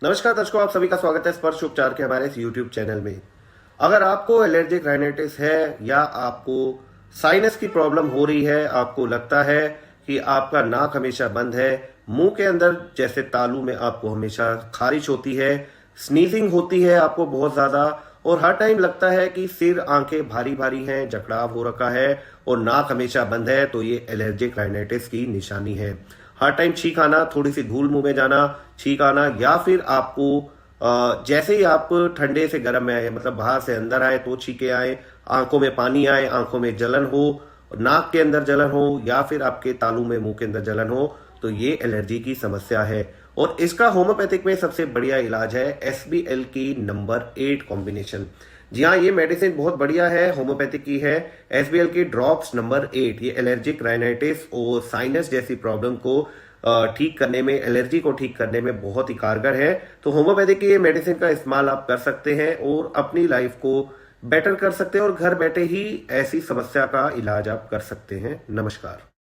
नमस्कार दर्शकों, आप सभी का स्वागत है स्पर्श उपचार के हमारे इस YouTube चैनल में। अगर आपको एलर्जिक राइनाइटिस है या आपको साइनस की प्रॉब्लम हो रही है, आपको लगता है कि आपका नाक हमेशा बंद है, मुंह के अंदर जैसे तालू में आपको हमेशा खारिश होती है, स्नीजिंग होती है आपको बहुत ज़्यादा, और हर टाइम लगता है कि सिर आंखें भारी भारी हैं, जकड़ाव हो रखा है और नाक हमेशा बंद है, तो ये एलर्जिक राइनाइटिस की निशानी है। हर टाइम छींक आना, थोड़ी सी धूल मुंह में जाना, छींक आना, या फिर आपको जैसे ही आप ठंडे से गर्म में आए, मतलब बाहर से अंदर आए तो छींके आए, आंखों में पानी आए, आंखों में जलन हो, नाक के अंदर जलन हो, या फिर आपके तालू में मुंह के अंदर जलन हो, तो ये एलर्जी की समस्या है। और इसका होम्योपैथिक में सबसे बढ़िया इलाज है SBL की नंबर 8 कॉम्बिनेशन। जी हाँ, ये मेडिसिन बहुत बढ़िया है, होम्योपैथिक की है। SBL की ड्रॉप्स नंबर 8 ये एलर्जिक राइनाइटिस और साइनस जैसी प्रॉब्लम को ठीक करने में, एलर्जी को ठीक करने में बहुत ही कारगर है। तो होम्योपैथिक की ये मेडिसिन का इस्तेमाल आप कर सकते हैं और अपनी लाइफ को बेटर कर सकते हैं और घर बैठे ही ऐसी समस्या का इलाज आप कर सकते हैं। नमस्कार।